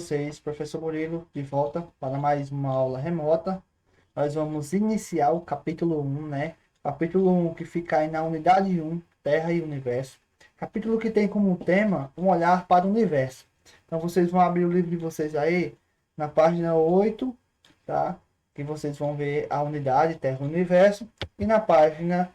vocês, professor Murilo, de volta para mais uma aula remota. Nós vamos iniciar o capítulo 1, né? Capítulo 1 que fica aí na unidade 1, Terra e Universo. Capítulo que tem como tema um olhar para o universo. Então vocês vão abrir o livro de vocês aí na página 8, tá? Que vocês vão ver a unidade Terra e Universo. E na página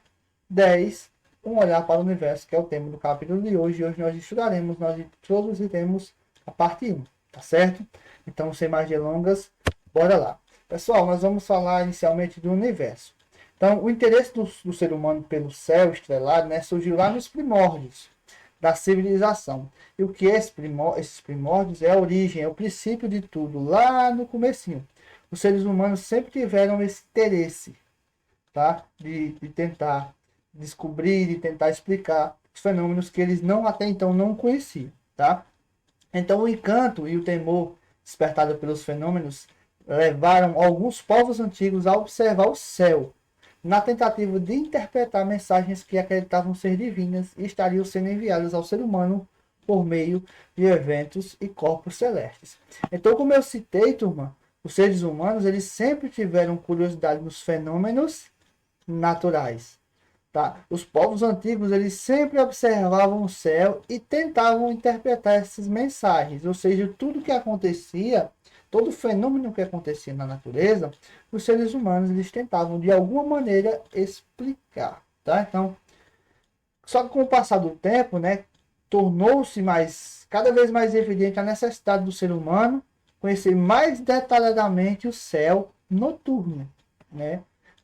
10, um olhar para o universo, que é o tema do capítulo de hoje. E hoje nós estudaremos, nós introduziremos a parte 1, tá certo? Então, sem mais delongas, bora lá. Pessoal, nós vamos falar inicialmente do universo. Então, o interesse do ser humano pelo céu estrelado, né, surgiu lá nos primórdios da civilização. E o que é esses primórdios? É a origem, é o princípio de tudo, lá no comecinho. Os seres humanos sempre tiveram esse interesse, tá? De tentar descobrir, de tentar explicar os fenômenos que eles não até então não conheciam, tá? Então o encanto e o temor despertado pelos fenômenos levaram alguns povos antigos a observar o céu, na tentativa de interpretar mensagens que acreditavam ser divinas e estariam sendo enviadas ao ser humano por meio de eventos e corpos celestes. Então, como eu citei, turma, os seres humanos eles sempre tiveram curiosidade nos fenômenos naturais. Tá? Os povos antigos eles sempre observavam o céu e tentavam interpretar essas mensagens, ou seja, tudo que acontecia, todo fenômeno que acontecia na natureza, os seres humanos eles tentavam de alguma maneira explicar, tá? Então, só que com o passar do tempo, né, tornou-se cada vez mais evidente a necessidade do ser humano conhecer mais detalhadamente o céu noturno, né?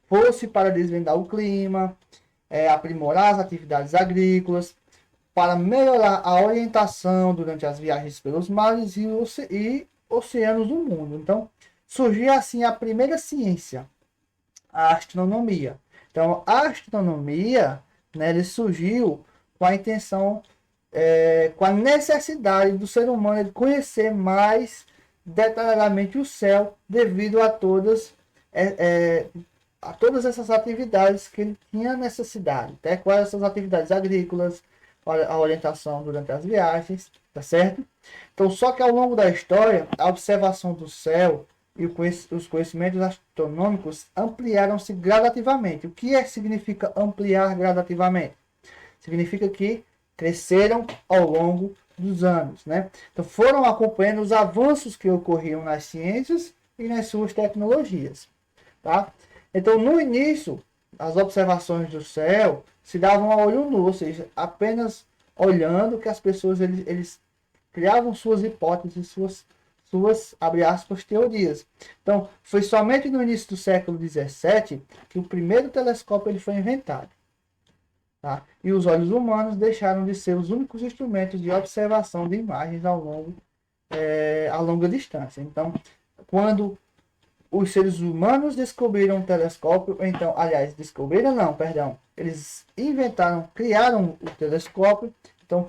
Fosse para desvendar o clima, aprimorar as atividades agrícolas, para melhorar a orientação durante as viagens pelos mares e oceanos do mundo. Então, surgiu assim a primeira ciência, a astronomia. Então, a astronomia, né, ele surgiu com a intenção, com a necessidade do ser humano de conhecer mais detalhadamente o céu devido a todas essas atividades que ele tinha necessidade, até quais essas atividades agrícolas, a orientação durante as viagens, tá certo? Então, só que ao longo da história, a observação do céu e os conhecimentos astronômicos ampliaram-se gradativamente. O que significa ampliar gradativamente? Significa que cresceram ao longo dos anos, né? Então, foram acompanhando os avanços que ocorriam nas ciências e nas suas tecnologias, tá? Então, no início, as observações do céu se davam a olho nu, ou seja, apenas olhando que as pessoas eles criavam suas hipóteses, suas abre aspas, teorias. Então, foi somente no início do século XVII que o primeiro telescópio ele foi inventado. Tá? E os olhos humanos deixaram de ser os únicos instrumentos de observação de imagens a longa distância. Então, quando os seres humanos descobriram o telescópio, então, aliás, descobriram não, perdão, eles criaram o telescópio, então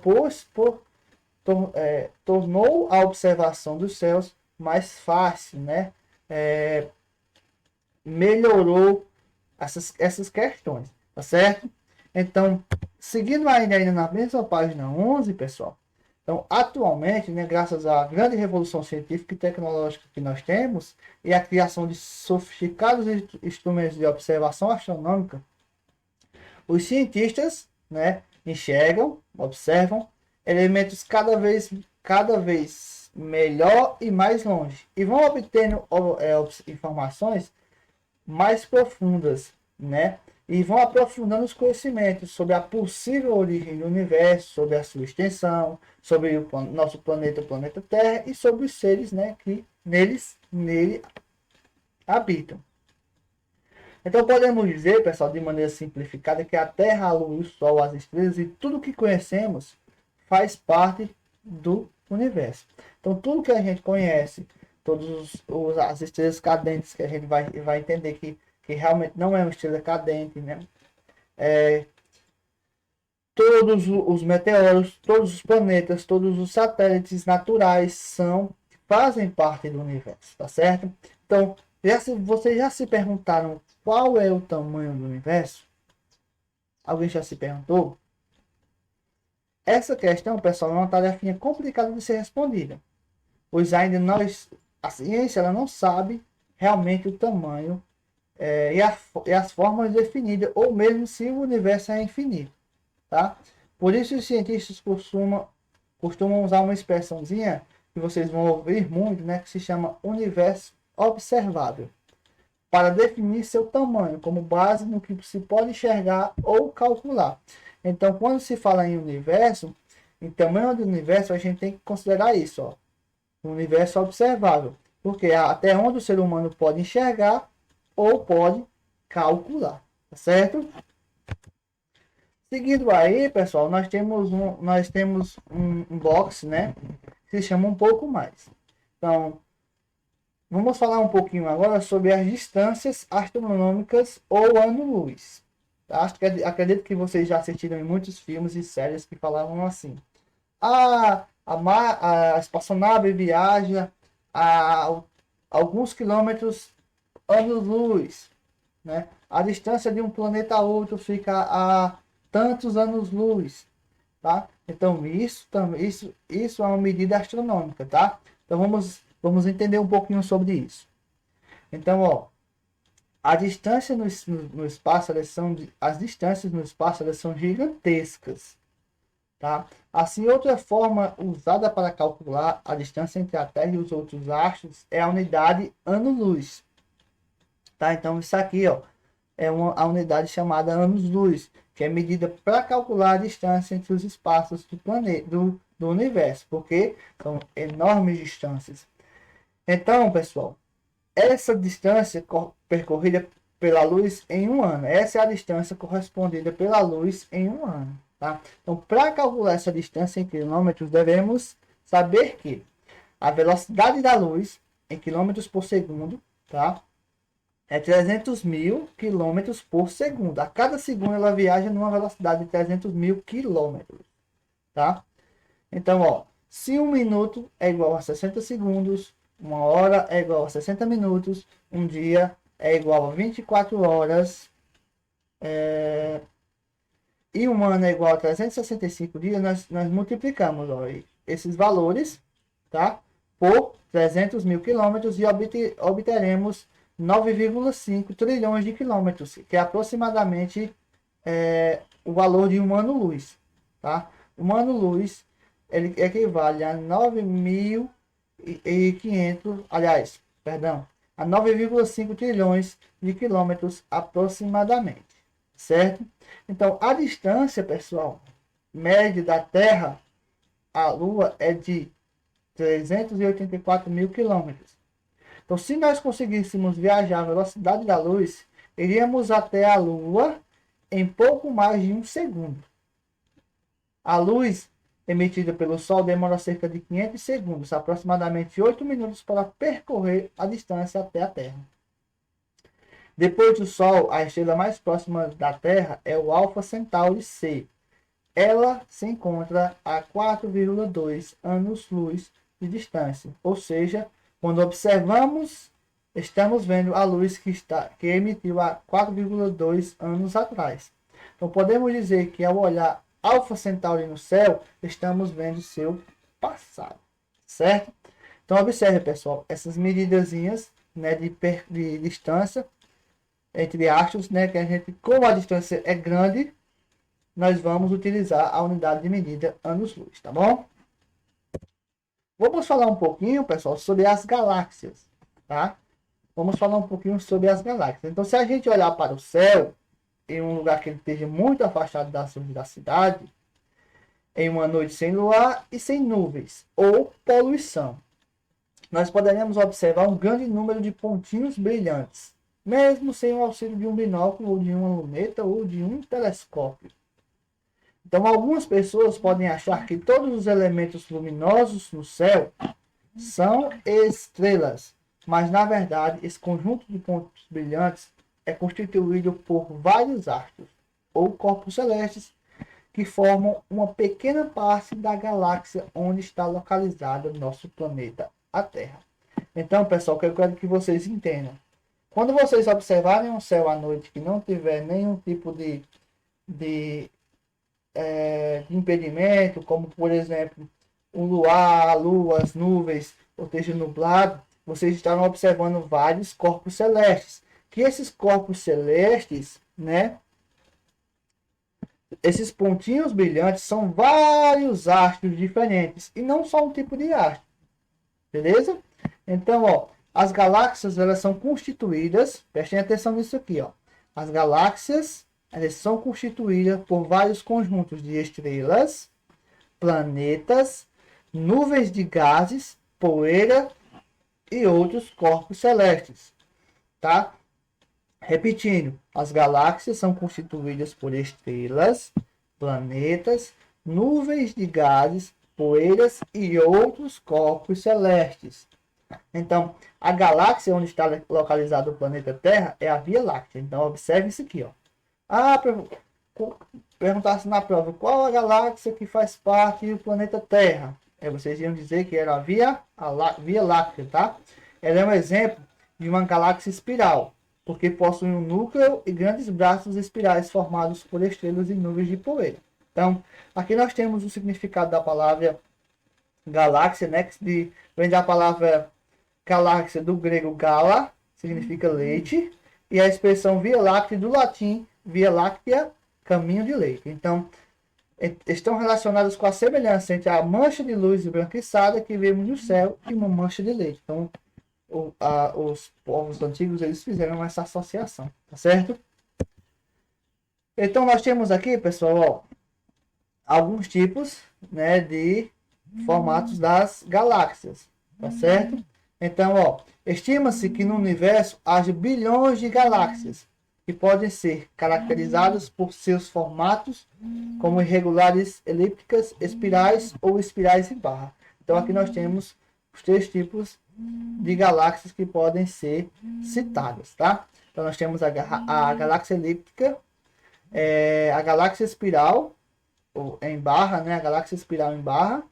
tornou a observação dos céus mais fácil, né? Melhorou essas questões, tá certo? Então, seguindo ainda na mesma página 11, pessoal, então, atualmente, né, graças à grande revolução científica e tecnológica que nós temos e a criação de sofisticados instrumentos de observação astronômica, os cientistas, né, enxergam, observam elementos cada vez melhor e mais longe e vão obtendo informações mais profundas, né? E vão aprofundando os conhecimentos sobre a possível origem do universo, sobre a sua extensão, sobre o nosso planeta, o planeta Terra, e sobre os seres, né, que nele habitam. Então podemos dizer, pessoal, de maneira simplificada, que a Terra, a Lua, o Sol, as estrelas e tudo que conhecemos faz parte do universo. Então tudo que a gente conhece, as estrelas cadentes que a gente vai entender que realmente não é uma estrela cadente, né? Todos os meteoros, todos os planetas, todos os satélites naturais fazem parte do universo, tá certo? Então, vocês já se perguntaram qual é o tamanho do universo? Alguém já se perguntou? Essa questão, pessoal, é uma tarefinha complicada de ser respondida, pois ainda a ciência ela não sabe realmente o tamanho e as formas definidas, ou mesmo se o universo é infinito, tá? Por isso os cientistas costumam usar uma expressãozinha que vocês vão ouvir muito, né, que se chama universo observável, para definir seu tamanho, como base no que se pode enxergar ou calcular. Então, quando se fala em universo, em tamanho do universo, a gente tem que considerar isso, ó, o universo observável, porque é até onde o ser humano pode enxergar ou pode calcular, tá certo? Seguindo aí, pessoal, nós temos um box, né, que se chama um pouco mais. Então, vamos falar um pouquinho agora sobre as distâncias astronômicas ou ano-luz. Acredito que vocês já assistiram em muitos filmes e séries que falavam assim. A espaçonave viaja a alguns quilômetros anos-luz, né? A distância de um planeta a outro fica a tantos anos-luz, tá? Então, isso é uma medida astronômica, tá? Então, vamos entender um pouquinho sobre isso. Então, ó, a distância no espaço, as distâncias no espaço, elas são gigantescas, tá? Assim, outra forma usada para calcular a distância entre a Terra e os outros astros é a unidade ano-luz, tá? Então, isso aqui, ó, a unidade chamada anos-luz, que é medida para calcular a distância entre os espaços do planeta, do universo, porque são enormes distâncias. Então, pessoal, essa distância percorrida pela luz em um ano, essa é a distância correspondida pela luz em um ano, tá? Então, para calcular essa distância em quilômetros, devemos saber que a velocidade da luz em quilômetros por segundo, tá? É 300 mil quilômetros por segundo. A cada segundo ela viaja numa velocidade de 300 mil quilômetros, tá? Então, ó, se um minuto é igual a 60 segundos, uma hora é igual a 60 minutos, um dia é igual a 24 horas, e um ano é igual a 365 dias, nós multiplicamos, ó, esses valores, tá? Por 300 mil quilômetros e obteremos 9,5 trilhões de quilômetros, que é aproximadamente o valor de um ano-luz, tá? Um ano-luz ele equivale a 9.500, aliás, perdão, a 9,5 trilhões de quilômetros aproximadamente, certo? Então, a distância, pessoal, média da Terra à Lua é de 384 mil quilômetros. Então, se nós conseguíssemos viajar à velocidade da luz, iríamos até a Lua em pouco mais de um segundo. A luz emitida pelo Sol demora cerca de 500 segundos, aproximadamente 8 minutos, para percorrer a distância até a Terra. Depois do Sol, a estrela mais próxima da Terra é o Alpha Centauri C. Ela se encontra a 4,2 anos-luz de distância, ou seja, quando observamos, estamos vendo a luz que emitiu há 4,2 anos atrás. Então, podemos dizer que ao olhar Alpha Centauri no céu, estamos vendo seu passado, certo? Então, observe, pessoal, essas medidazinhas, né, de distância entre astros, né, que a gente, como a distância é grande, nós vamos utilizar a unidade de medida anos-luz, tá bom? Vamos falar um pouquinho, pessoal, sobre as galáxias, tá? Vamos falar um pouquinho sobre as galáxias. Então, se a gente olhar para o céu, em um lugar que ele esteja muito afastado das luzes da cidade, em uma noite sem luar e sem nuvens, ou poluição, nós poderemos observar um grande número de pontinhos brilhantes, mesmo sem o auxílio de um binóculo, ou de uma luneta, ou de um telescópio. Então, algumas pessoas podem achar que todos os elementos luminosos no céu são estrelas, mas na verdade esse conjunto de pontos brilhantes é constituído por vários astros ou corpos celestes que formam uma pequena parte da galáxia onde está localizado nosso planeta, a Terra. Então, pessoal, eu quero que vocês entendam. Quando vocês observarem um céu à noite que não tiver nenhum tipo de impedimento, como por exemplo o luar, a lua, as nuvens, ou esteja nublado, vocês estarão observando vários corpos celestes. Que esses corpos celestes, né? Esses pontinhos brilhantes são vários astros diferentes e não só um tipo de astro, beleza? Então, ó, as galáxias elas são constituídas, prestem atenção nisso aqui, ó. As galáxias elas são constituídas por vários conjuntos de estrelas, planetas, nuvens de gases, poeira e outros corpos celestes, tá? Repetindo, as galáxias são constituídas por estrelas, planetas, nuvens de gases, poeiras e outros corpos celestes. Então, a galáxia onde está localizado o planeta Terra é a Via Láctea. Então, observe isso aqui, ó. Perguntasse na prova qual a galáxia que faz parte do planeta Terra. Vocês iam dizer que era a Via Láctea, tá? Ela é um exemplo de uma galáxia espiral, porque possui um núcleo e grandes braços espirais formados por estrelas e nuvens de poeira. Então, aqui nós temos o significado da palavra galáxia, né? Que vem da palavra galáxia do grego gala, significa leite, e a expressão Via Láctea do latim Via Láctea, caminho de leite. Então, estão relacionados com a semelhança entre a mancha de luz esbranquiçada que vemos no céu e uma mancha de leite. Então, os povos antigos eles fizeram essa associação, tá certo? Então nós temos aqui, pessoal, ó, alguns tipos, né, de formatos das galáxias, tá certo? Então, ó, estima-se que no universo haja bilhões de galáxias que podem ser caracterizadas por seus formatos como irregulares, elípticas, espirais ou espirais em barra. Então aqui nós temos os 3 tipos de galáxias que podem ser citadas, tá? Então nós temos a galáxia elíptica, a galáxia espiral ou em barra, né? A galáxia espiral em barra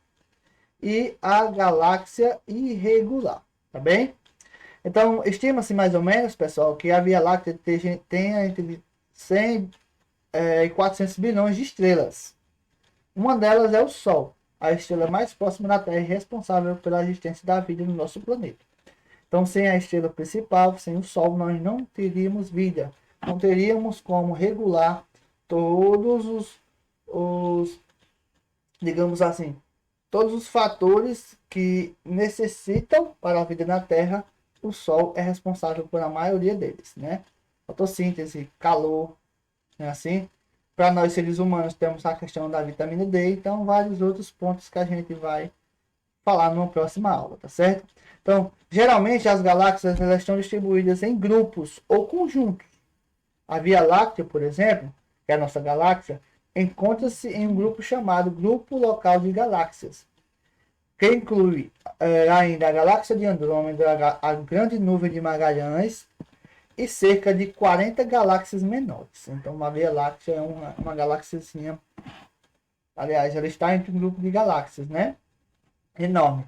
e a galáxia irregular, tá bem? Então estima-se mais ou menos, pessoal, que a Via Láctea tenha entre 100 e 400 bilhões de estrelas. Uma delas é o Sol, a estrela mais próxima da Terra e responsável pela existência da vida no nosso planeta. Então, sem a estrela principal, sem o Sol, nós não teríamos vida. Não teríamos como regular todos digamos assim, todos os fatores que necessitam para a vida na Terra. O Sol é responsável por a maioria deles, né? Fotossíntese, calor, né? Assim. Para nós seres humanos temos a questão da vitamina D, então vários outros pontos que a gente vai falar numa próxima aula, tá certo? Então, geralmente as galáxias elas estão distribuídas em grupos ou conjuntos. A Via Láctea, por exemplo, que é a nossa galáxia, encontra-se em um grupo chamado Grupo Local de Galáxias, que inclui ainda a galáxia de Andrômeda, a grande nuvem de Magalhães e cerca de 40 galáxias menores. Então, uma Via Láctea é uma galáxiazinha. Aliás, ela está entre um grupo de galáxias, né? Enorme.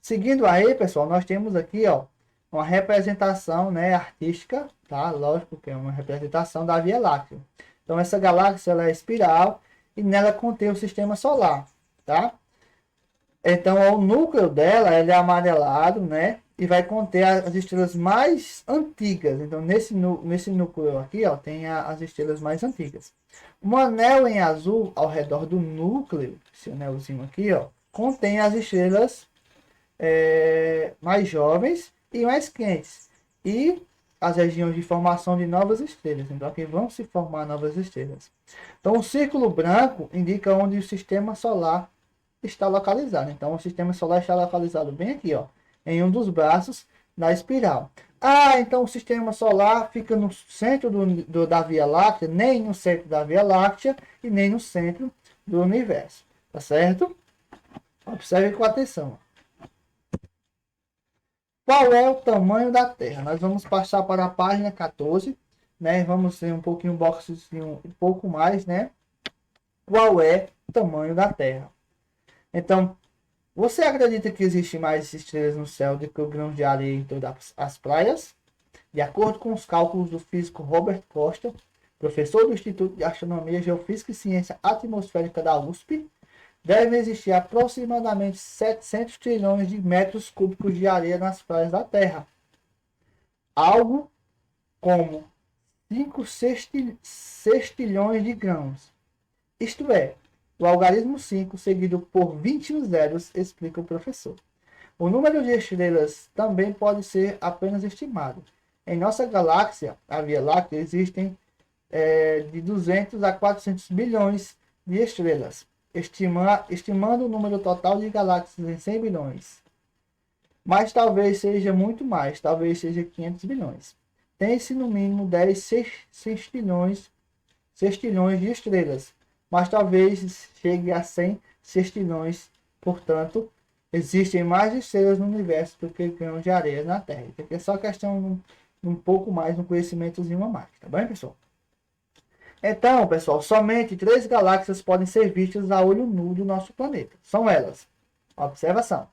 Seguindo aí, pessoal, nós temos aqui, ó, uma representação, né, artística, tá? Lógico que é uma representação da Via Láctea. Então, essa galáxia ela é espiral e nela contém o sistema solar, tá? Então, o núcleo dela ele é amarelado, né? E vai conter as estrelas mais antigas. Então, nesse núcleo aqui, ó, tem as estrelas mais antigas. Um anel em azul ao redor do núcleo, esse anelzinho aqui, ó, contém as estrelas mais jovens e mais quentes. E as regiões de formação de novas estrelas. Então, aqui vão se formar novas estrelas. Então, o círculo branco indica onde o sistema solar está localizado. Então, o sistema solar está localizado bem aqui, ó, em um dos braços da espiral. Então o sistema solar fica no centro da Via Láctea, nem no centro da Via Láctea e nem no centro do universo. Tá certo? Observe com atenção. Qual é o tamanho da Terra? Nós vamos passar para a página 14, né? Vamos ter um pouquinho, um pouco mais, né? Qual é o tamanho da Terra? Então, você acredita que existe mais estrelas no céu do que o grão de areia em todas as praias? De acordo com os cálculos do físico Robert Costa, professor do Instituto de Astronomia, Geofísica e Ciência Atmosférica da USP, devem existir aproximadamente 700 trilhões de metros cúbicos de areia nas praias da Terra. Algo como 5 sextilhões de grãos. Isto é, o algarismo 5 seguido por 21 zeros, explica o professor. O número de estrelas também pode ser apenas estimado. Em nossa galáxia, a Via Láctea, existem de 200 a 400 bilhões de estrelas, estimando o número total de galáxias em 100 bilhões. Mas talvez seja muito mais, talvez seja 500 bilhões. Tem-se no mínimo 10 sextilhões de estrelas, mas talvez chegue a 100 sextilhões. Portanto, existem mais estrelas no universo do que grãos de areia na Terra. Isso aqui é só questão um pouco mais, um conhecimentozinho a mais, tá bem, pessoal? Então, pessoal, somente 3 galáxias podem ser vistas a olho nu do nosso planeta. São elas. Observação.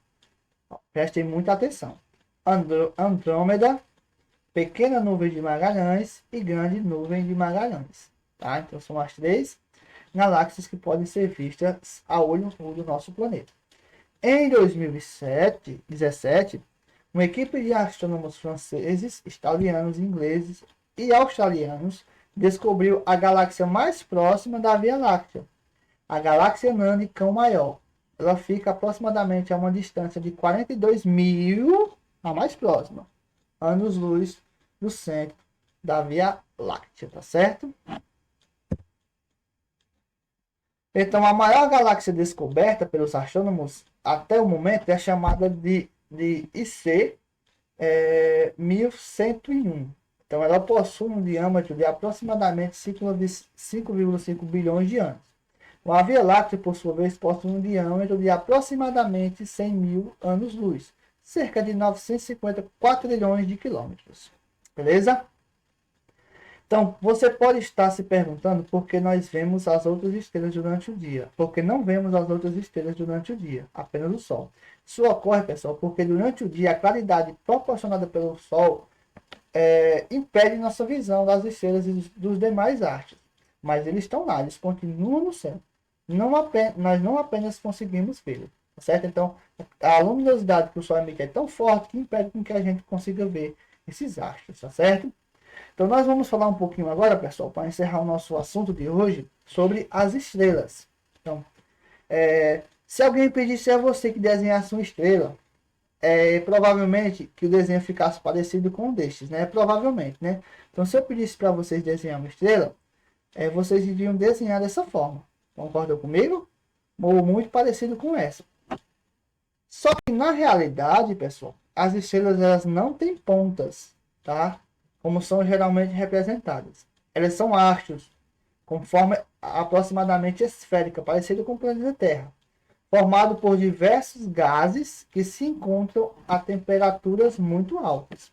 Prestem muita atenção. Andrômeda, pequena nuvem de Magalhães e grande nuvem de Magalhães. Tá? Então, são as 3 galáxias que podem ser vistas a olho nu do nosso planeta. Em 2017, uma equipe de astrônomos franceses, italianos, ingleses e australianos descobriu a galáxia mais próxima da Via Láctea, a galáxia Nana e Cão Maior. Ela fica aproximadamente a uma distância de 42.000, a mais próxima, anos-luz do centro da Via Láctea, tá certo? Então, a maior galáxia descoberta pelos astrônomos até o momento é chamada de IC 1101. Então, ela possui um diâmetro de aproximadamente 5,5 bilhões de anos. A Via Láctea, por sua vez, possui um diâmetro de aproximadamente 100 mil anos-luz, cerca de 950 quadrilhões de quilômetros. Beleza? Então, você pode estar se perguntando por que nós vemos as outras estrelas durante o dia. Porque não vemos as outras estrelas durante o dia, apenas o Sol. Isso ocorre, pessoal, porque durante o dia a claridade proporcionada pelo Sol impede nossa visão das estrelas e dos demais astros. Mas eles estão lá, eles continuam no céu. Nós não apenas conseguimos vê-los, tá certo? Então, a luminosidade que o Sol emite é tão forte que impede que a gente consiga ver esses astros, tá certo? Então, nós vamos falar um pouquinho agora, pessoal, para encerrar o nosso assunto de hoje, sobre as estrelas. Então, se alguém pedisse a você que desenhasse uma estrela, provavelmente que o desenho ficasse parecido com um destes, né? Provavelmente, né? Então, se eu pedisse para vocês desenhar uma estrela, vocês iriam desenhar dessa forma. Concordam comigo? Ou muito parecido com essa. Só que na realidade, pessoal, as estrelas elas não têm pontas, tá? Como são geralmente representadas. Elas são astros, com forma aproximadamente esférica, parecido com o planeta Terra, formado por diversos gases que se encontram a temperaturas muito altas.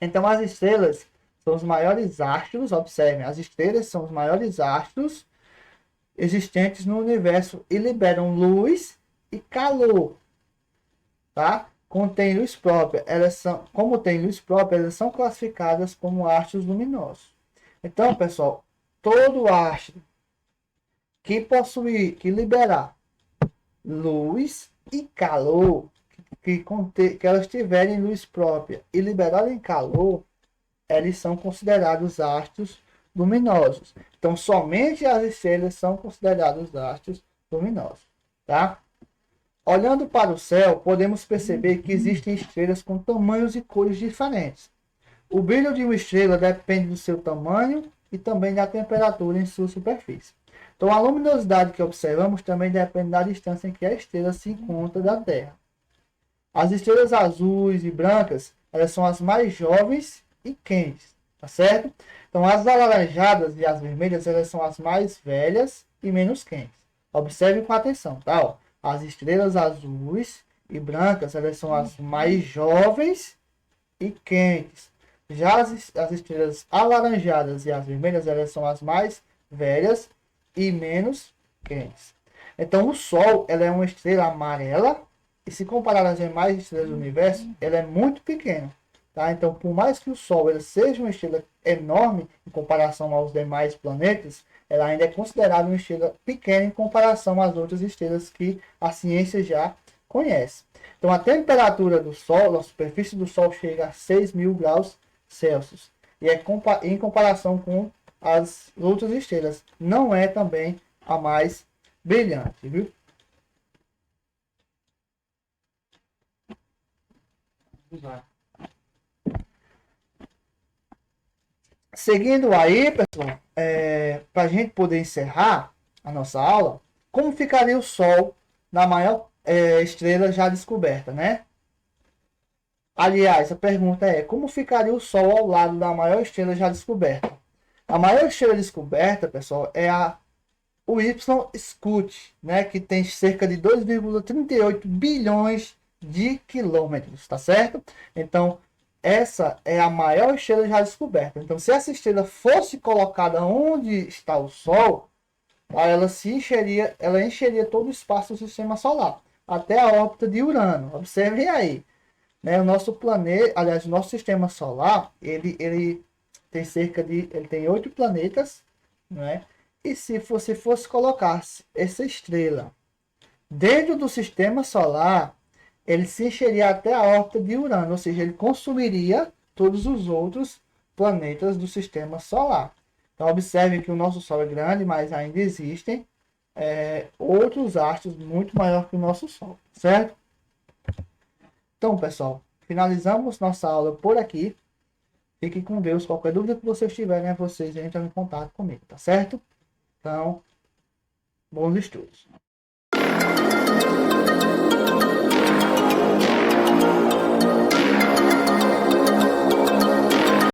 Então, as estrelas são os maiores astros, observem, as estrelas são os maiores astros existentes no universo e liberam luz e calor, tá? Contém luz própria, como tem luz própria, elas são classificadas como astros luminosos. Então, pessoal, todo astro que liberar luz e calor, que elas tiverem luz própria e liberarem calor, eles são considerados astros luminosos. Então, somente as estrelas são considerados astros luminosos, tá? Olhando para o céu, podemos perceber que existem estrelas com tamanhos e cores diferentes. O brilho de uma estrela depende do seu tamanho e também da temperatura em sua superfície. Então, a luminosidade que observamos também depende da distância em que a estrela se encontra da Terra. As estrelas azuis e brancas, elas são as mais jovens e quentes, tá certo? Então, as alaranjadas e as vermelhas, elas são as mais velhas e menos quentes. Observe com atenção, tá? Ó, as estrelas azuis e brancas, elas são as mais jovens e quentes. Já as estrelas alaranjadas e as vermelhas, elas são as mais velhas e menos quentes. Então, o Sol, ela é uma estrela amarela e se comparar às demais estrelas do universo, ela é muito pequena. Tá? Então, por mais que o Sol seja uma estrela enorme em comparação aos demais planetas, ela ainda é considerada uma estrela pequena em comparação às outras estrelas que a ciência já conhece. Então, a temperatura do Sol, a superfície do Sol chega a 6.000 graus Celsius. E é em comparação com as outras estrelas. Não é também a mais brilhante, viu? Vamos lá. Seguindo aí, pessoal, para a gente poder encerrar a nossa aula, como ficaria o Sol na maior estrela já descoberta, né? Aliás, a pergunta é, como ficaria o Sol ao lado da maior estrela já descoberta? A maior estrela descoberta, pessoal, é o Y Scuti, né, que tem cerca de 2,38 bilhões de quilômetros, tá certo? Então, essa é a maior estrela já descoberta. Então, se essa estrela fosse colocada onde está o Sol, ela encheria todo o espaço do sistema solar, até a órbita de Urano. Observem aí, né? O nosso planeta, aliás, o nosso sistema solar, ele tem ele tem 8 planetas, né? E se você fosse colocar essa estrela dentro do sistema solar, ele se encheria até a órbita de Urano, ou seja, ele consumiria todos os outros planetas do sistema solar. Então, observe que o nosso Sol é grande, mas ainda existem outros astros muito maiores que o nosso Sol, certo? Então, pessoal, finalizamos nossa aula por aqui. Fiquem com Deus. Qualquer dúvida que vocês tiverem, vocês entram em contato comigo, tá certo? Então, bons estudos.